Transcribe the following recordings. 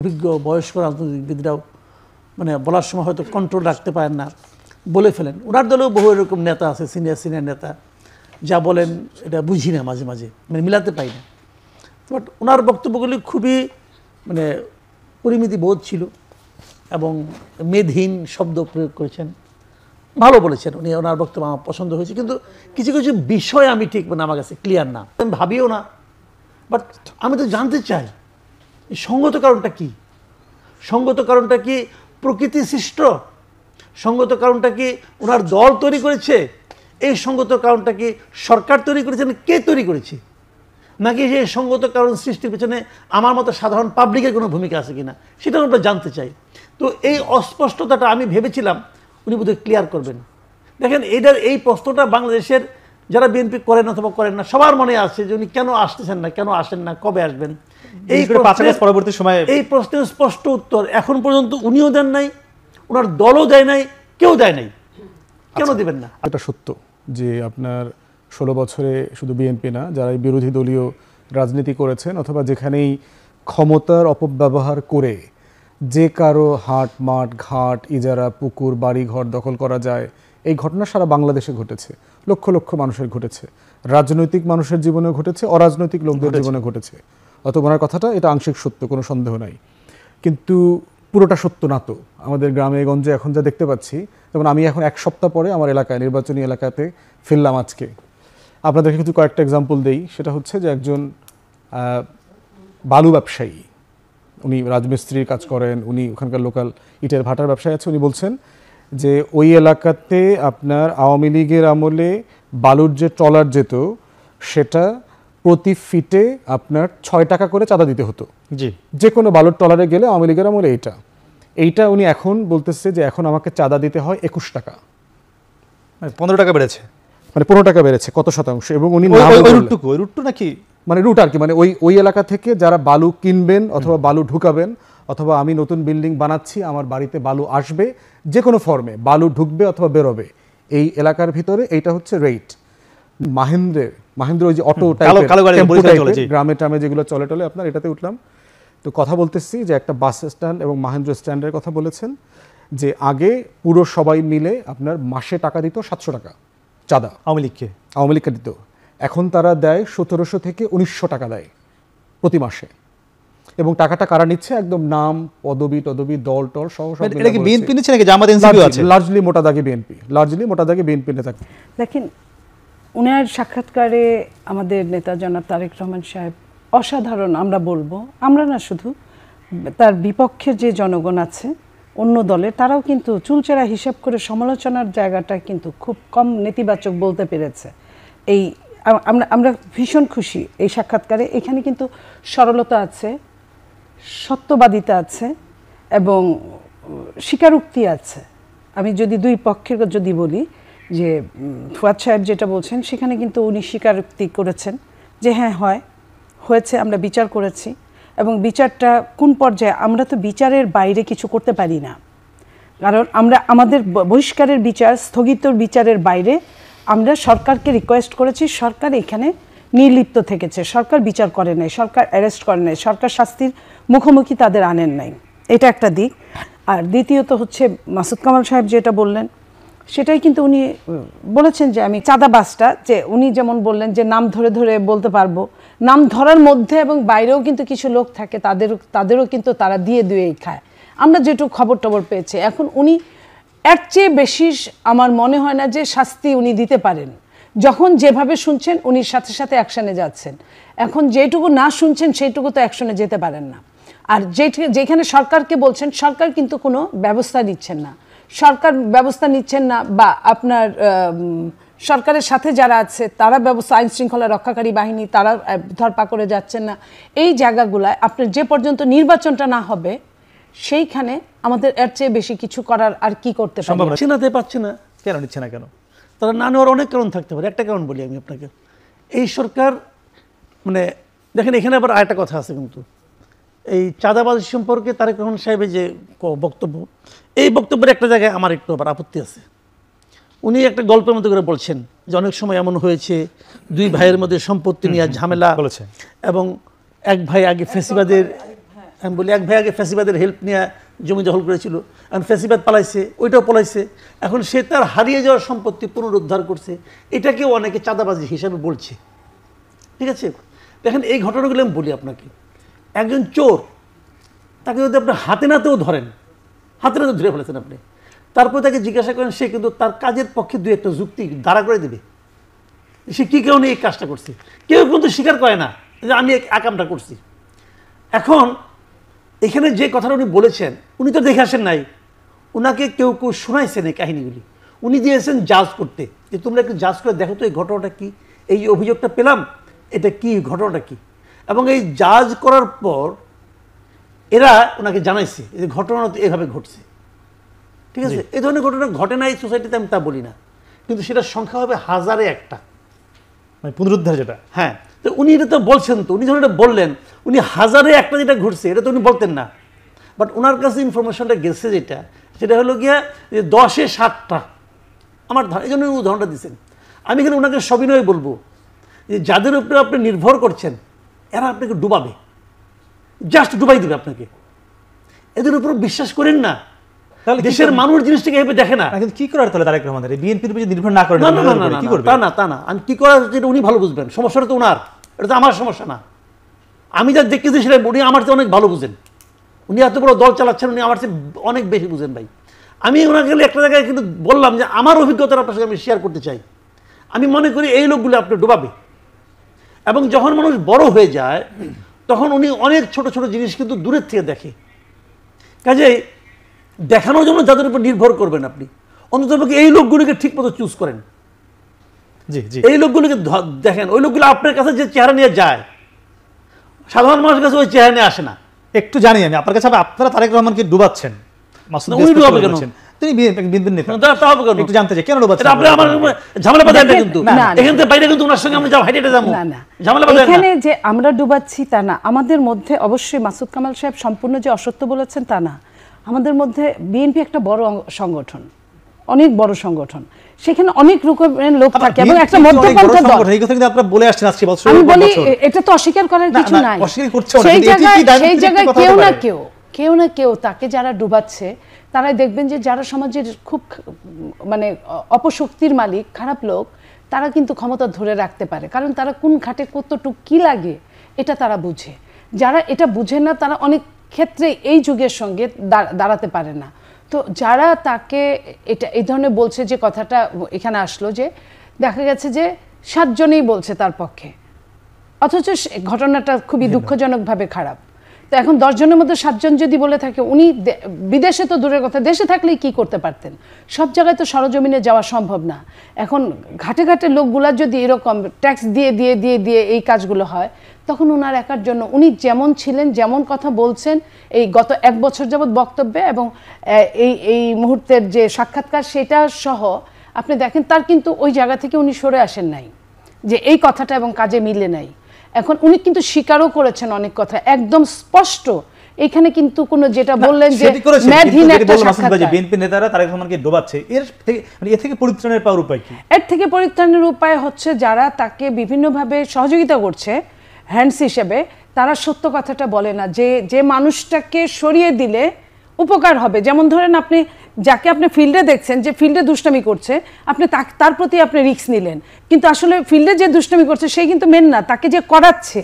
অভিজ্ঞ বয়স্ক রাজনীতিবিদরাও মানে বলার সময় হয়তো কন্ট্রোল রাখতে পারেন না, বলে ফেলেন। ওনার দলেও বহু এরকম নেতা আছে, সিনিয়র নেতা, যা বলেন এটা বুঝি না, মাঝে মাঝে মানে মিলাতে পারি না। বাট ওনার বক্তব্যগুলি খুবই মানে পরিমিতি বোধ ছিল এবং মেদহীন শব্দ প্রয়োগ করেছেন, ভালো বলেছেন উনি। ওনার বক্তব্য আমার পছন্দ হয়েছে, কিন্তু কিছু কিছু বিষয় আমি ঠিক মানে আমার কাছে ক্লিয়ার না, আমি ভাবিও না। বাট আমি তো জানতে চাই সঙ্গত কারণটা কি? সঙ্গত কারণটা কি প্রকৃতি সৃষ্ট? সঙ্গত কারণটা কি ওনার দল তৈরি করেছে? এই সঙ্গত কারণটা কি সরকার তৈরি করেছে, না কে তৈরি করেছে? নাকি সেই সঙ্গত কারণ সৃষ্টির পেছনে আমার মতো সাধারণ পাবলিকের কোনো ভূমিকা আছে কিনা, সেটা আমরা জানতে চাই। তো এই অস্পষ্টতাটা আমি ভেবেছিলাম উনি বোধহয় ক্লিয়ার করবেন। দেখেন এই প্রশ্নটা বাংলাদেশের যারা বিএনপি করেন অথবা করেন না সবার মনে আছে যে উনি কেন আসতেছেন না, কেন আসেন না, কবে আসবেন। পরবর্তী সময়ে এই প্রশ্নের স্পষ্ট উত্তর এখন পর্যন্ত উনিও দেন নাই, ওনার দলও দেয় নাই, কেউ দেয় নাই। কেন দিবেন না? এটা সত্য যে আপনার 16 বছরে শুধু বিএনপি না, যারা বিরোধী দলীয় রাজনীতি করেছেন অথবা যেখানেই ক্ষমতার অপব্যবহার করে যে কারো হাট মাঠ ঘাট ইজারা পুকুর বাড়ি ঘর দখল করা যায়, এই ঘটনা সারা বাংলাদেশে ঘটেছে, লক্ষ লক্ষ মানুষের ঘটেছে, রাজনৈতিক মানুষের জীবনে ঘটেছে, অরাজনৈতিক লোকদের জীবনে ঘটেছে। অতএব ওনার কথাটা এটা আংশিক সত্য, কোনো সন্দেহ নাই, কিন্তু পুরোটা সত্য না। তো আমাদের গ্রামে গঞ্জে এখন যা দেখতে পাচ্ছি, যেমন আমি এখন 1 সপ্তাহ পরে আমার এলাকায় নির্বাচনী এলাকাতে ফিরলাম আজকে, আপনাদেরকে কিছু কয়েকটা এক্সাম্পল দেই। সেটা হচ্ছে যে একজন বালু ব্যবসায়ী, উনি রাজমিস্ত্রির কাজ করেন, উনি ওখানকার লোকাল ইটের ভাটার ব্যবসায়ী আছে। উনি বলছেন যে ওই এলাকাতে আপনার আওয়ামী লীগের আমলে বালুর যে ট্রলার যেত সেটা প্রতি ফিটে আপনার 6 টাকা করে চাঁদা দিতে হতো। জি, যে কোনো বালুর ট্রলারে গেলে আওয়ামী লীগের আমলে এইটা উনি এখন বলতেছে যে এখন আমাকে চাঁদা দিতে হয় 21 টাকা, মানে 15 টাকা বেড়েছে, মানে 15 টাকা বেড়েছে। কত শতাংশ? এবং উনি রুটটু নাকি মানে রুট আর কি, মানে ওই এলাকা থেকে যারা বালু কিনবেন অথবা বালু ঢুকাবেন, অথবা আমি নতুন বিল্ডিং বানাচ্ছি আমার বাড়িতে বালু আসবে, যে কোনো ফর্মে বালু ঢুকবে অথবা বেরোবে এই এলাকার ভিতরে, এইটা হচ্ছে রেট। মাহেন্দ্র ওই যে অটো গ্রামে ট্রামে যেগুলো চলে টলে আপনার, এটাতে উঠলাম। তো কথা বলতেছি যে একটা বাস স্ট্যান্ড এবং মাহেন্দ্র স্ট্যান্ডের কথা বলেছেন যে আগে পুরো সবাই মিলে আপনার মাসে টাকা দিত 700 টাকা চাঁদা, আওয়ামী লীগকে দিত। এখন তারা দেয় 1700 থেকে 1900 টাকা দেয় প্রতি মাসে। এবং টাকাটা কারা নিচ্ছে? একদম নাম পদবি দল টল সহ সব। এটা কি বিএনপি নিচ্ছে নাকি জামাত এনসিপি আছে? লার্জলি মোটা দাগে বিএনপি নেতা। দেখেন, উনার সাক্ষাৎকারে আমাদের নেতা জনাব তারেক রহমান সাহেব অসাধারণ, আমরা বলবো, আমরা না শুধু, তার বিপক্ষে যে জনগণ আছে অন্য দলে তারাও কিন্তু চুলচেরা হিসাব করে সমালোচনার জায়গাটা কিন্তু খুব কম নেতিবাচক বলতে পেরেছে। এই আমরা ভীষণ খুশি এই সাক্ষাৎকারে। এখানে কিন্তু সরলতা আছে, সত্যবাদিতা আছে এবং স্বীকারোক্তি আছে। আমি যদি দুই পক্ষের যদি বলি যে ফুয়াদ সাহেব যেটা বলছেন সেখানে কিন্তু উনি স্বীকারোক্তি করেছেন যে হ্যাঁ হয়েছে, আমরা বিচার করেছি এবং বিচারটা কোন পর্যায়ে, আমরা তো বিচারের বাইরে কিছু করতে পারি না, কারণ আমরা আমাদের বহিষ্কারের বিচার, স্থগিত বিচারের বাইরে আমরা সরকারকে রিকোয়েস্ট করেছি, সরকার এখানে নির্লিপ্ত থেকেছে, সরকার বিচার করে নাই, সরকার অ্যারেস্ট করে নাই, সরকার শাস্তির মুখোমুখি তাদের আনেন নাই, এটা একটা দিক। আর দ্বিতীয়ত হচ্ছে মাসুদ কামাল সাহেব যেটা বললেন সেটাই কিন্তু উনি বলেছেন যে আমি চাঁদাবাজটা, যে উনি যেমন বললেন যে নাম ধরে ধরে বলতে পারবো, নাম ধরার মধ্যে এবং বাইরেও কিন্তু কিছু লোক থাকে তাদেরও কিন্তু তারা দিয়েই খায়, আমরা যেটুকু খবর পেয়েছি। এখন উনি এর চেয়ে বেশি আমার মনে হয় না যে শাস্তি উনি দিতে পারেন। যখন যেভাবে শুনছেন উনি সাথে সাথে অ্যাকশনে যাচ্ছেন, এখন যেটুকু না শুনছেন সেইটুকু তো অ্যাকশনে যেতে পারেন না। আর যেখানে সরকারকে বলছেন, সরকার কিন্তু কোনো ব্যবস্থা নিচ্ছেন না, বা আপনার সরকারের সাথে যারা আছে তারা ব্যবস্থা, আইন শৃঙ্খলা রক্ষাকারী বাহিনী তারা ধরপাকড়ে যাচ্ছেন না। এই জায়গাগুলায় আপনার যে পর্যন্ত নির্বাচনটা না হবে সেইখানে আমাদের এর চেয়ে বেশি কিছু করার আর কি করতে পারবো? চিনাতে পারছে না। কেন নিচ্ছে না? কেন? তারা না নেওয়ার অনেক কারণ থাকতে পারে। একটা কারণ বলি আমি আপনাকে, এই সরকার মানে দেখেন এখানে আবার আরেকটা কথা আছে, কিন্তু এই চাঁদাবাজি সম্পর্কে তারেক রহমান সাহেবের যে বক্তব্য, এই বক্তব্যের একটা জায়গায় আমার একটু আবার আপত্তি আছে। উনি একটা গল্পের মতো করে বলছেন যে অনেক সময় এমন হয়েছে 2 ভাইয়ের মধ্যে সম্পত্তি নিয়ে ঝামেলা বলেছে এবং এক ভাই আগে ফেসিবাদের আমি বলি এক ভাই আগে ফ্যাসিবাদের হেল্প নিয়ে জমি দখল করেছিল, এখন ফ্যাসিবাদ পালাইছে, ওইটাও পালাইছে, এখন সে তার হারিয়ে যাওয়ার সম্পত্তি পুনরুদ্ধার করছে, এটাকেও অনেকে চাঁদাবাজি হিসাবে বলছে। ঠিক আছে, দেখেন এই ঘটনাগুলো আমি বলি আপনাকে, একজন চোর তাকে যদি আপনি হাতে নাতেও ধরেন, হাতে নাতে ধরে ফেলেছেন আপনি, তারপরে তাকে জিজ্ঞাসা করেন, সে কিন্তু তার কাজের পক্ষে দুই একটা যুক্তি দাঁড়া করে দেবে সে কী কারণে এই কাজটা করছে। কেউ কিন্তু স্বীকার করে না যে আমি এই কামটা করছি। এখন এখানে যে কথাটা উনি বলেছেন, উনি তো দেখে আসেন নাই, ওনাকে কেউ কেউ শোনাইছেন এই কাহিনীগুলি, উনি দিয়েছেন জাজ করতে, যে তোমরা একটু জাজ করে দেখো তো এই ঘটনাটা কি, এই যে অভিযোগটা পেলাম এটা কি, ঘটনাটা কি। এবং এই জাজ করার পর এরা ওনাকে জানাইছে যে ঘটনা তো এভাবে ঘটছে। ঠিক আছে, এই ধরনের ঘটনা ঘটে না এই সোসাইটিতে, আমি তা বলি না, কিন্তু সেটার সংখ্যা হবে হাজারে একটা, মানে পুনরুদ্ধার যেটা। হ্যাঁ, তো উনি এটা তো বলছেন, তো উনি যখন এটা বললেন, উনি হাজারে একটা যেটা ঘটছে এটা তো উনি বলতেন না, বাট ওনার কাছে ইনফরমেশনটা গেছে যেটা, সেটা হলো গিয়া যে 10-এ 7টা আমার এই জন্য উদাহরণটা দিচ্ছেন। আমি এখানে ওনাকে সবিনয় বলবো যে যাদের উপরে আপনি নির্ভর করছেন এরা আপনাকে ডুবাবে, জাস্ট ডুবাই দিবে আপনাকে, এদের উপর বিশ্বাস করেন না। তাহলে দেশের মানুষ জিনিসটাকে এভাবে দেখে না। কিন্তু কি করার তাহলে তারেক রহমানের বিএনপির উপর নির্ভর না করে না না না না, কি করবে? তা না তা না, আমি কি করার যেটা উনি ভালো বুঝবেন, সমস্যাটা তো ওনার, এটা তো আমার সমস্যা না। আমি যা দেখতেছি সেটা উনি আমার চেয়ে অনেক ভালো বুঝেন, উনি এত বড় দল চালাচ্ছেন, উনি আমার চেয়ে অনেক বেশি বুঝেন ভাই। আমি ওনাকে একটা জায়গায় কিন্তু বললাম যে আমার অভিজ্ঞতাটা আপনার সঙ্গে আমি শেয়ার করতে চাই। আমি মনে করি এই লোকগুলো আপনি ডোবাবে, এবং যখন মানুষ বড় হয়ে যায় তখন উনি অনেক ছোট ছোট জিনিস কিন্তু দূরের থেকে দেখে। কাজেই দেখানোর জন্য যাদের উপর নির্ভর করবেন আপনি, অন্তত এই লোকগুলিকে ঠিক মতো চুজ করেন। জি জি, এই লোকগুলিকে দেখেন, ওই লোকগুলো আপনার কাছে যে চেহারা নিয়ে যায় সাধারণ মানুষের কাছে ওই চেহারা নিয়ে আসে না। একটু জানি আমি আপনার কাছে, আপনারা তারেক রহমানকে ডুবাচ্ছেন, মাসুদ উনি স্পষ্ট ডুবাবে করে কেন? বলছেন। তিনি বিএনপির নেতা, তা হবে কেন? একটু জানতে চাই কেন ডুবাচ্ছেন? এটা আপনি আমার ঝামেলা বাঁধায় না কিন্তু, না, না। এখান থেকে বাইরে কিন্তু ওনার সঙ্গে আমরা হাইটে যাবো, না না, ঝামেলা বাঁধায় না। এখানে যে আমরা ডুবাচ্ছি তা না, আমাদের মধ্যে অবশ্যই মাসুদ কামাল সাহেব সম্পূর্ণ যে অসত্য বলেছেন তা না। আমাদের মধ্যে বিএনপি একটা বড় সংগঠন, অনেক বড় সংগঠন, সেখানে অনেক রকমের লোক থাকে এবং একটা মধ্যপন্থা দল। এই কথা কিন্তু আপনারা বলে আসছেন আজকে বছর। আমি বলি এটা তো অস্বীকার করার কিছু না, নাই। অস্বীকার করছে না, সেই কিন্তু এটি কি জায়গায় ডাইরেক্ট সেই জায়গায় কথা কেউ হতে না পারে? কেউ না কেউ তাকে যারা ডুবাচ্ছে, তারাই দেখবেন যে যারা সমাজের খুব মানে অপশক্তির মালিক, খারাপ লোক, তারা কিন্তু ক্ষমতা ধরে রাখতে পারে, কারণ তারা কোন ঘাটে কতটুকু কি লাগে এটা তারা বুঝে। যারা এটা বুঝে না তারা অনেক ক্ষেত্রে এই যুগের সঙ্গে দাঁড়াতে পারে না। তো যারা তাকে এটা এই ধরনের বলছে, যে কথাটা এখানে আসলো যে দেখা গেছে যে 7 জনেই বলছে তার পক্ষে, অথচ ঘটনাটা খুবই দুঃখজনকভাবে খারাপ। তো এখন 10 জনের মধ্যে 7 জন যদি বলে থাকে, উনি বিদেশে তো দূরের কথা, দেশে থাকলেই কি করতে পারতেন, সব জায়গায় তো সরজমিনে যাওয়া সম্ভব না। এখন ঘাটে ঘাটে লোকগুলা যদি এরকম ট্যাক্স দিয়ে দিয়ে দিয়ে দিয়ে এই কাজগুলো হয়, তখন ওনার একার জন্য, উনি যেমন ছিলেন, যেমন কথা বলছেন এই গত 1 বছর যাবৎ বক্তব্যে এবং এই মুহূর্তের যে সাক্ষাৎকার সেটা সহ আপনি দেখেন, তার কিন্তু ওই জায়গা থেকে উনি সরে আসেন নাই যে এই কথাটা এবং কাজে মিলে নাই। এখন উনি কিন্তু স্বীকারও করেছেন অনেক কথা, একদম স্পষ্ট। এখানে কিন্তু কোনো যেটা বললেন যে মেধহীন একটা সাক্ষাৎকার, বিএনপি নেতারা তারেক রহমানকে ডোবাচ্ছে, এর থেকে মানে এর থেকে পরিত্রাণের পাওয়ার উপায় কি? এর থেকে পরিত্রাণের উপায় হচ্ছে যারা তাকে বিভিন্নভাবে সহযোগিতা করছে হ্যান্ডস হিসেবে, তারা সত্য কথাটা বলে না, যে মানুষটাকে সরিয়ে দিলে উপকার হবে। যেমন ধরেন আপনি যাকে আপনি ফিল্ডে দেখছেন যে ফিল্ডে দুষ্টামি করছে, আপনি তার প্রতি আপনি রিস্ক নিলেন, কিন্তু আসলে ফিল্ডে যে দুষ্টামি করছে সেই কিন্তু মেন না, তাকে যে করাচ্ছে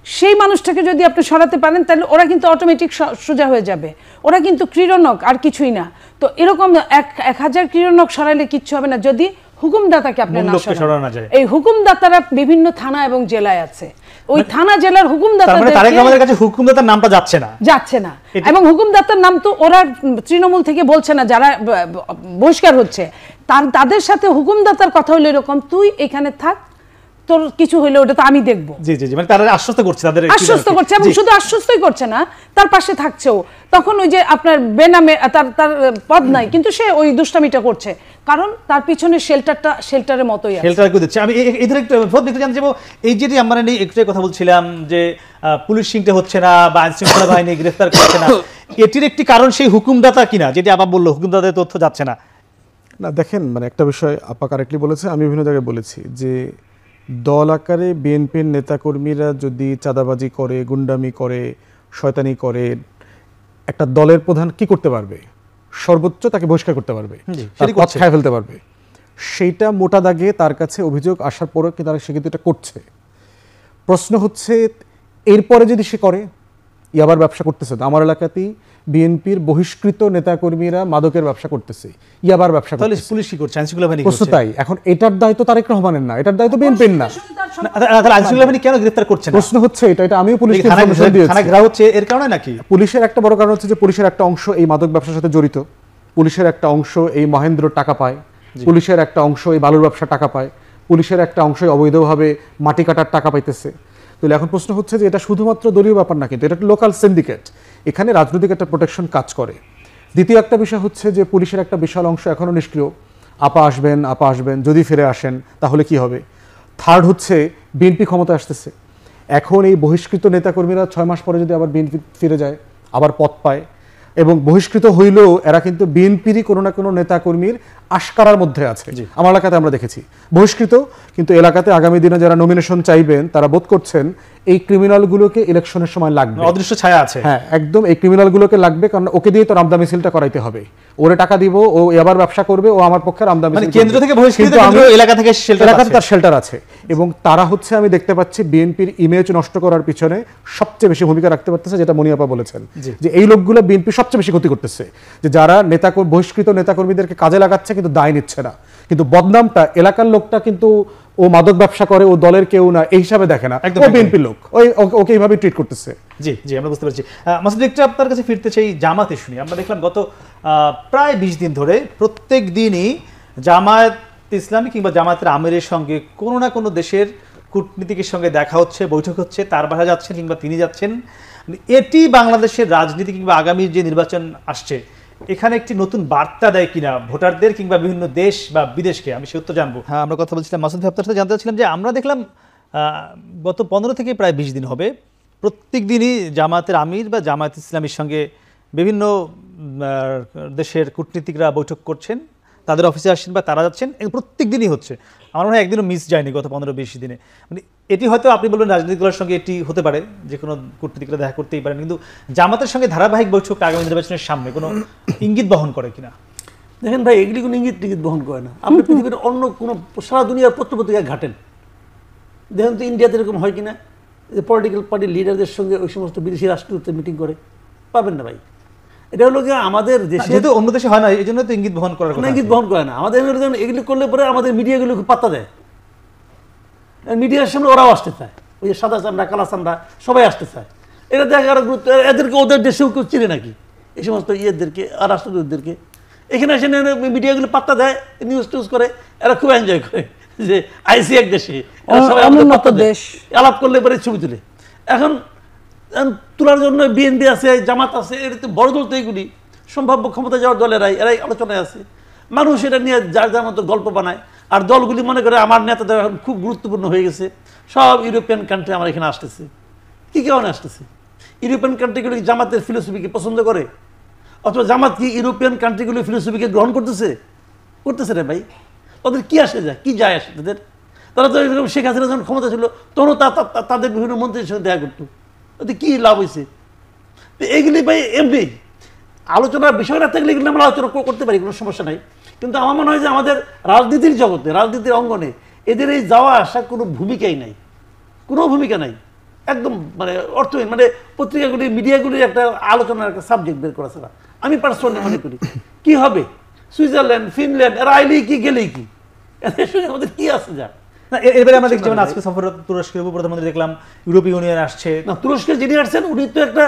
সেই মানুষটাকে যদি আপনি সরাতে পারেন তাহলে ওরা কিন্তু অটোমেটিক সোজা হয়ে যাবে। ওরা কিন্তু ক্রীড়নক, আর কিছুই না। তো এরকম 1000 ক্রীড়নক সরাইলে কিচ্ছু হবে না যদি হুকুমদাতাকে আপনি না সরান। এই হুকুমদাতারা বিভিন্ন থানা এবং জেলায় আছে, ওই থানা জেলার হুকুমদাতার কাছে হুকুমদাতার নামটা যাচ্ছে না, এবং হুকুমদাতার নাম তো ওরা তৃণমূল থেকে বলছে না, যারা বহিষ্কার হচ্ছে তাদের সাথে হুকুমদাতার কথা হলো এরকম, তুই এখানে থাক, তোর কিছু হইলে ওটা তো আমি দেখবো। জি জি জি, মানে তারা আশ্বস্ত করছে, আশ্বস্ত করছে, এবং শুধু আশ্বস্তই করছে না, তার পাশে থাকছেও। তখন ওই যে আপনার বেনামে তার পদ নাই, কিন্তু সে ওই দুষ্টামিটা করছে, কারণ তার পিছনে শেল্টারের মতোই আছে। শেল্টার করে দিচ্ছে। আমি এদের একটু জানতে চাইবো, এই যেটি আমরা একটু কথা বলছিলাম যে পুলিশিংটা হচ্ছে না বা আইনশৃঙ্খলা বাহিনী গ্রেফতার করছে না, এটির একটি কারণ সেই হুকুমদাতা কিনা, যেটি আবার বললো হুকুমদাতার তথ্য যাচ্ছে না। না দেখেন, মানে একটা বিষয় আপা কারেক্টলি বলেছে, আমি বিভিন্ন জায়গায় বলেছি যে দল আকারে বিএনপির নেতাকর্মীরা যদি চাঁদাবাজি করে, গুন্ডামি করে, শয়তানি করে, একটা দলের প্রধান কি করতে পারবে? সর্বোচ্চ তাকে বহিষ্কার করতে পারবে, জি, তার সেটি পথ করছে। খায় ফেলতে পারবে। সেইটা মোটা দাগে তার কাছে অভিযোগ আসার পরও কি তারা সে কিন্তু এটা করছে। প্রশ্ন হচ্ছে এরপরে যদি সে করে, ইয়াবার ব্যবসা করতেছে তো। আমার এলাকাতেই বিএনপির বহিষ্কৃত নেতাকর্মীরা মাদকের ব্যবসা করতেছে, ইয়াবার ব্যবসা তাহলে করতেছে। পুলিশ কি করছে, আইনশৃঙ্খলা বাহিনী কি প্রশ্ন করছে? তাই। এখন এটার দায়িত্ব তারেক রহমানের না, এটার দায়িত্ব বিএনপির না। তাহলে আইনশৃঙ্খলা বাহিনী কেন গ্রেফতার করছে না? প্রশ্ন হচ্ছে এটা আমিও পুলিশকে থানায় ইনফরমেশন দিয়েছি। থানায় ঘেরাও হচ্ছে এর কারণে নাকি? পুলিশের একটা বড় কারণ হচ্ছে যে পুলিশের একটা অংশ এই মাদক ব্যবসার সাথে জড়িত, পুলিশের একটা অংশ এই মহেন্দ্র টাকা পায়, পুলিশের একটা অংশ এই বালুর ব্যবসা টাকা পায়, পুলিশের একটা অংশ অবৈধভাবে মাটি কাটার টাকা পাইতেছে। তাহলে এখন প্রশ্ন হচ্ছে যে এটা শুধুমাত্র দলীয় ব্যাপার না, কিন্তু এটা একটা লোকাল সিন্ডিকেট, এখানে রাজনৈতিক একটা প্রোটেকশন কাজ করে। দ্বিতীয় একটা বিষয় হচ্ছে যে পুলিশের একটা বিশাল অংশ এখনও নিষ্ক্রিয়। আপা আসবেন, যদি ফিরে আসেন তাহলে কি হবে? থার্ড হচ্ছে বিএনপি ক্ষমতায় আসতেছে, এখন এই বহিষ্কৃত নেতাকর্মীরা 6 মাস পরে যদি আবার বিএনপি ফিরে যায়, আবার পদ পায়, এবং বহিষ্কৃত হইলেও এরা কিন্তু বিএনপিরই কোনো না কোনো নেতাকর্মীর আশকারার মধ্যে আছে। আমার এলাকাতে আমরা দেখেছি বহিষ্কৃত, কিন্তু এলাকাতে আগামী দিনে যারা নমিনেশন চাইবেন তারা বোধ করছেন এই ক্রিমিনালগুলোকে ইলেকশনের সময় লাগবে, অদৃশ্য ছায়া আছে। হ্যাঁ একদম এই ক্রিমিনালগুলোকে লাগবে, কারণ ওকে দিয়ে তো রামদা মিছিলটা করাইতে হবে, ওরে টাকা দিব, ও এবার ব্যবসা করবে, ও আমার পক্ষে রামদা মিছিল মানে করবে। কেন্দ্র থেকে বহিষ্কৃত, কিন্তু কিন্তু এলাকা থেকে শেল্টার এলাকাতে আছে। তার শেল্টার আছে, এবং তারা হচ্ছে আমি দেখতে পাচ্ছি বিএনপির ইমেজ নষ্ট করার পিছনে সবচেয়ে বেশি ভূমিকা রাখতে পারতেছে, যেটা মনিয়াপা বলেছেন যে এই লোকগুলো বিএনপি সবচেয়ে বেশি ক্ষতি করতেছে, যে যারা বহিষ্কৃত নেতাকর্মীদেরকে কাজে লাগাচ্ছে কিন্তু দায় নিচ্ছে না, কিন্তু বদনামটা এলাকার লোকটা কিন্তু ও মাদক ব্যবসা করে, ও দলের কেউ না এই হিসাবে দেখে না, ও বিএনপির লোক, ওকে এইভাবে ট্রিট করতেছে। জি জি, আমরা বুঝতে পারছি। মাসুদ, একটু আপনার কাছে ফিরতে চাই জামাত ইস্যু নিয়ে। আমরা দেখলাম গত প্রায় 20 দিন ধরে প্রত্যেক দিনই জামায়াত ইসলামী কিংবা জামায়াতের আমিরের সঙ্গে কোনো না কোনো দেশের কূটনীতিকের সঙ্গে দেখা হচ্ছে, বৈঠক হচ্ছে, তার বাসা যাচ্ছেন কিংবা তিনি যাচ্ছেন। এটি বাংলাদেশের রাজনীতি কিংবা আগামী যে নির্বাচন আসছে এখানে একটি নতুন বার্তা দেয় কিনা ভোটারদের কিংবা বিভিন্ন দেশ বা বিদেশকে, আমি সে উত্তর জানবো। হ্যাঁ, আমরা কথা বলছিলাম মাসুদ ভাই, আপনার সাথে জানতে চাচ্ছিলাম যে আমরা দেখলাম গত 15 থেকে প্রায় 20 দিন হবে প্রত্যেক দিনই জামায়াতের আমির বা জামায়াত ইসলামীর সঙ্গে বিভিন্ন দেশের কূটনীতিকরা বৈঠক করছেন, তাদের অফিসে আসছেন বা তারা যাচ্ছেন, প্রত্যেক দিনই হচ্ছে। আমার মনে হয় একদিনও মিস যায়নি গত 15-20 দিনে। মানে এটি হয়তো আপনি বলবেন রাজনৈতিক দলের সঙ্গে এটি হতে পারে, যে কোনো কূটনীতিকরা দেখা করতেই পারেন, কিন্তু জামাতের সঙ্গে ধারাবাহিক বৈঠক আগামী নির্বাচনের সামনে কোনো ইঙ্গিত বহন করে কিনা? দেখেন ভাই, এগুলি কোনো ইঙ্গিত টিঙ্গিত বহন করে না। আপনি পৃথিবীর অন্য কোনো সারা দুনিয়ার পত্রপত্রিকায় ঘাটেন, দেখেন তো ইন্ডিয়াতে এরকম হয় কিনা যে পলিটিক্যাল পার্টির লিডারদের সঙ্গে ওই সমস্ত বিদেশি রাষ্ট্রদূত মিটিং করে? পাবেন না ভাই। এটা হলো কি আমাদের দেশে, যেহেতু অন্য দেশে হয় না এই জন্য তো ইঙ্গিত বহন করার কথা। ইঙ্গিত বহন করে না আমাদের এগুলি করলে পরে আমাদের মিডিয়াগুলো খুব পাত্তা দেয়, মিডিয়ার সামনে ওরাও আসতে চায়, ওই যে সাদা চামড়া কালা চামড়া সবাই আসতে চায়। এটা দেখার গুরুত্ব, এদেরকে ওদের দেশেও কেউ চিনে নাকি এই সমস্ত ইয়েদেরকে আর রাষ্ট্রদূতদেরকে? এখানে এসে মিডিয়াগুলো পাত্তা দেয়, নিউজ টিউজ করে, এরা খুব এনজয় করে যে আইসি এক দেশে, এরা সবাই আমাদের অনুন্নত পাত্তা দেয়। দেশ। আলাপ করলে পরে ছবি তুলে। এখন তোলার জন্য বিএনপি আছে, জামাত আছে, এর তো বড় দল তো এইগুলি, সম্ভাব্য ক্ষমতা যাওয়ার দলেরাই, এরাই আলোচনায় আছে। মানুষ এটা নিয়ে যার যার মতো গল্প বানায়, আর দলগুলি মনে করে আমার নেতাদের এখন খুব গুরুত্বপূর্ণ হয়ে গেছে, সব ইউরোপিয়ান কান্ট্রি আমার এখানে আসতেছে। কি কারণে আসতেছে? ইউরোপিয়ান কান্ট্রিগুলি জামাতের ফিলোসফিকে পছন্দ করে, অথবা জামাত কি ইউরোপিয়ান কান্ট্রিগুলির ফিলোসফিকে গ্রহণ করতেছে? করতেছে রে ভাই। তাদের কি আসে যায়, কি যায় আসে তাদের? তারা তো এরকম শেখ হাসিনা যখন ক্ষমতা ছিল তখনও তাদের বিভিন্ন মন্ত্রীর সঙ্গে দেখা করতো, ওতে কি লাভ হয়েছে? তো এইগুলি ভাই এমনি আলোচনার বিষয় না থাকলে এগুলো আমরা আলোচনা করতে পারি, কোনো সমস্যা নাই। কিন্তু আমার মনে হয় যে আমাদের রাজনীতির জগতে, রাজনীতির অঙ্গনে এদের এই যাওয়া আসা কোনো ভূমিকাই নাই, কোনো ভূমিকা নাই, একদম মানে অর্থহীন। মানে পত্রিকাগুলি, মিডিয়াগুলির একটা আলোচনার একটা সাবজেক্ট বের করা ছাড়া আমি পার্সোনালি মনে করি কি হবে? সুইজারল্যান্ড, ফিনল্যান্ড, এরা আইলেই কি গেলেই কি, এদের সঙ্গে আমাদের কি আছে? যা না, এবারে আমরা দেখছি যেমন আজকে সফর তুরস্কের উপপ্রধানমন্ত্রী দেখলাম, ইউরোপীয় ইউনিয়ন আসছে। না, তুরস্কের যিনি আসছেন উনি তো একটা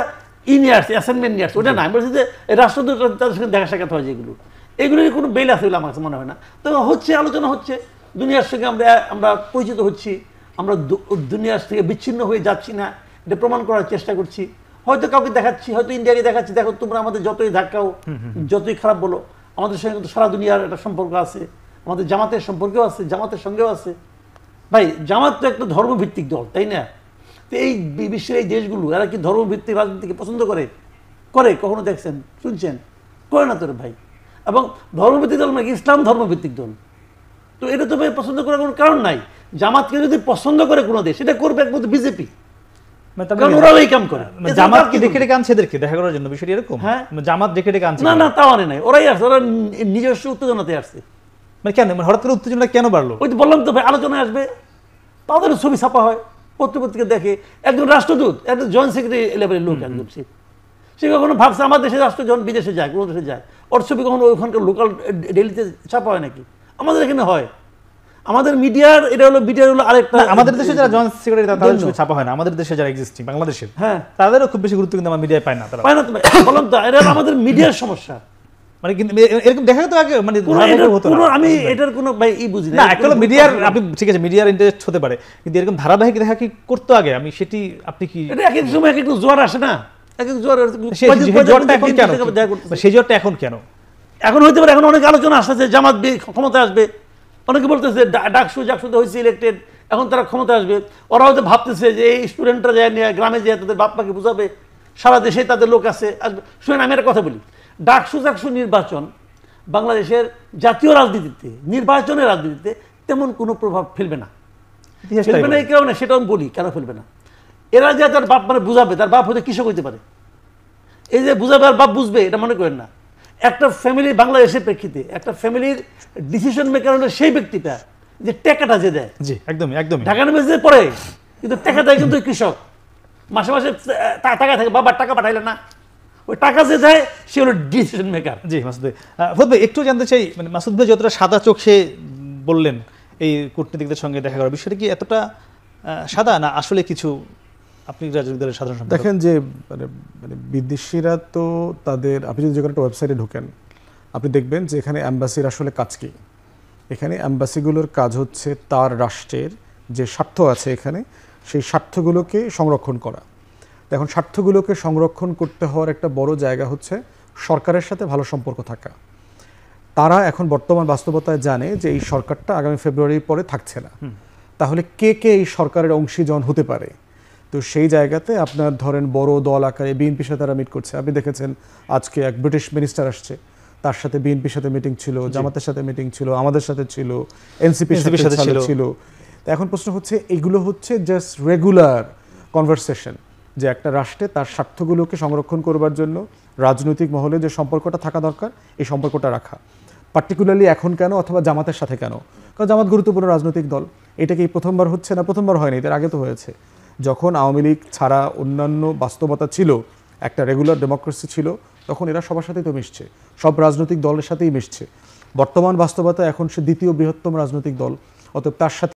নিয়ে আসছে, অ্যাসাইনমেন্ট নিয়ে আসছে, ওটা না। আমি বলছি যে রাষ্ট্রদূত তাদের সঙ্গে দেখা সাক্ষাৎ হয়, যেগুলো এগুলির কোনো বেল আছে বলে আমার কাছে মনে হয় না। তো হচ্ছে, আলোচনা হচ্ছে, দুনিয়ার সঙ্গে আমরা পরিচিত হচ্ছি, আমরা দুনিয়ার থেকে বিচ্ছিন্ন হয়ে যাচ্ছি না, এটা প্রমাণ করার চেষ্টা করছি। হয়তো কাউকে দেখাচ্ছি, হয়তো ইন্ডিয়াকে দেখাচ্ছি, দেখো তোমরা আমাদের যতই ধাক্কাও, যতই খারাপ বলো, আমাদের সঙ্গে কিন্তু সারা দুনিয়ার একটা সম্পর্ক আছে, আমাদের জামাতের সম্পর্কেও আছে, জামাতের সঙ্গেও আছে। ভাই জামাত তো একটা ধর্মভিত্তিক দল, তাই না? তো এই বিশ্বের এই দেশগুলো এরা কি ধর্মভিত্তিক রাজনীতিকে পছন্দ করে? কখনো দেখছেন, শুনছেন? করে না তোর ভাই। এবং ধর্মভিত্তিক দল মানে ইসলাম ধর্মভিত্তিক দল, তো এটা তো ভাই পছন্দ করার কোনো কারণ নাই। জামাতকে যদি পছন্দ করে কোনো দেশ, এটা করবে একমাত্র বিজেপি। মানে তার কারণ মানে ওরাও এই কাম করে। জামাত কি ডেকে ডেকে আনছে এদেরকে দেখা করার জন্য, বিষয়টি এরকম? হ্যাঁ। জামাত ডেকে ডেকে আনছে না না, তাও আনে নাই, ওরাই আসছে, ওরা নিজস্ব উত্তেজনাতে আসছে। মানে কেন, মানে হঠাৎ করে উত্তেজনা কেন বাড়লো? ওই তো বললাম তো ভাই, আলোচনায় আসবে, তাদের ছবি ছাপা হয়, পত্রিকা দেখে, একজন রাষ্ট্রদূত, একজন জয়েন্ট সেক্রেটারি লেভেলের লোক, একদম সে কখনো ভাবছে আমার দেশের রাষ্ট্র যখন বিদেশে যায়, কোনো দেশে যায়, ওর ছবি কখনো ওইখানকার লোকাল ডেইলিতে ছাপা হয় নাকি? আমাদের এখানে হয়। আমাদের মিডিয়ার এটা হলো, মিডিয়ার হলো আরেকটা। আমাদের দেশে যারা জয়েন্ট সেক্রেটারি তাদের ছবি ছাপা হয় না, আমাদের দেশে যারা এক্সিস্টিং বাংলাদেশের, হ্যাঁ, তাদেরও খুব বেশি গুরুত্ব কিন্তু আমার মিডিয়ায় পায় না, তারা পায় না। তুমি বললাম তো, এটা আমাদের মিডিয়ার সমস্যা। মানে কিন্তু এরকম দেখা তো আগে মানে ধারাবাহিক হতো না। আমি এটার কোনো ভাই বুঝি না, একটা মিডিয়ার, আপনি ঠিক আছে মিডিয়ার ইন্টারেস্ট হতে পারে, কিন্তু এরকম ধারাবাহিক দেখা কি করতো আগে? আমি সেটি, আপনি কি এটা এক এক সময় এক এক জোয়ার আসে না, এক এক জোয়ার। সেই জোয়ারটা এখন কেন, সেই জোয়ারটা এখন কেন? এখন হইতে পারে, এখন অনেক আলোচনা আসছে যে জামাত ক্ষমতা আসবে, অনেকে বলতেছে জাকসুতে হয়েছে ইলেক্টেড, এখন তারা ক্ষমতা আসবে। ওরা হয়তো ভাবতেছে যে এই স্টুডেন্টরা যায় নিয়ে গ্রামে যায় তাদের বাপ মাকে বুঝাবে, সারা দেশে তাদের লোক আছে, আসবে। শুনেন, আমি একটা কথা বলি, জাকসু নির্বাচন বাংলাদেশের জাতীয় রাজনীতিতে, নির্বাচনের রাজনীতিতে তেমন কোনো প্রভাব ফেলবে না। ফেলবে না এই কারণে, সেটা আমি বলি কেন ফেলবে না। এরা যে তার বাপ মানে বুঝাবে, তার বাপ হয়তো কৃষক হইতে পারে, এই যে বুঝাবে আর বাপ বুঝবে, এটা মনে করেন না। একটা ফ্যামিলি, বাংলাদেশের প্রেক্ষিতে একটা ফ্যামিলির ডিসিশন মেকার হলো সেই ব্যক্তিটা যে টাকাটা যে দেয়। জি, একদমই একদমই। ঢাকা নিউজে পড়ে, কিন্তু টাকা দেয় কিন্তু কৃষক, মাসে মাসে টাকা থাকে, বাবার টাকা পাঠাইলে না, ওই টাকা যে দেয় সে হলো ডিসিশন মেকার। জি মাসুদ ভাই, ফুয়াদ ভাই একটু জানতে চাই, মানে মাসুদ ভাই যতটা সাদা চোখে বললেন এই কূটনীতিকদের সঙ্গে দেখা করার বিষয়টা কি এতটা সাদা, না আসলে কিছু আপনি রাজনৈতিক দলের সাধারণ সম্পাদক? দেখেন যে মানে মানে বিদেশিরা তো তাদের, আপনি যদি যে কোনো একটা ওয়েবসাইটে ঢোকেন আপনি দেখবেন যে এখানে অ্যাম্বাসির আসলে কাজ কি। এখানে অ্যাম্বাসিগুলোর কাজ হচ্ছে তার রাষ্ট্রের যে স্বার্থ আছে এখানে, সেই স্বার্থগুলোকে সংরক্ষণ করা। এখন স্বার্থগুলোকে সংরক্ষণ করতে হওয়ার একটা বড় জায়গা হচ্ছে সরকারের সাথে ভালো সম্পর্ক থাকা। তারা এখন বর্তমান বাস্তবতায় জানে যে এই সরকারটা আগামী ফেব্রুয়ারির পরে থাকছে না, তাহলে কে কে এই সরকারের অংশীজন হতে পারে। তো সেই জায়গাতে আপনার ধরেন বড় দল আকারে বিএনপির সাথে তারা মিট করছে। আপনি দেখেছেন আজকে এক ব্রিটিশ মিনিস্টার আসছে, তার সাথে বিএনপির সাথে মিটিং ছিল, জামাতের সাথে মিটিং ছিল, আমাদের সাথে ছিল, এনসিপির সাথে ছিল। তো এখন প্রশ্ন হচ্ছে, এগুলো হচ্ছে জাস্ট রেগুলার কনভারসেশন, যে একটা রাষ্ট্রে তার স্বার্থগুলোকে সংরক্ষণ করবার জন্য রাজনৈতিক মহলে যে সম্পর্কটা থাকা দরকার, এই সম্পর্কটা রাখা। পার্টিকুলারলি এখন কেন, অথবা জামাতের সাথে কেন? কারণ জামাত গুরুত্বপূর্ণ রাজনৈতিক দল। এটা কি প্রথমবার হচ্ছে? না, প্রথমবার হয়নি, এর আগে তো হয়েছে। যখন আওয়ামী লীগ ছাড়া অন্যান্য বাস্তবতা ছিল, একটা রেগুলার ডেমোক্রেসি ছিল, তখন এরা সবার সাথেই তো মিশছে, সব রাজনৈতিক দলের সাথেই মিশছে। বর্তমান বাস্তবতা এখন সে দ্বিতীয় বৃহত্তম রাজনৈতিক দল, অতএব তার সাথে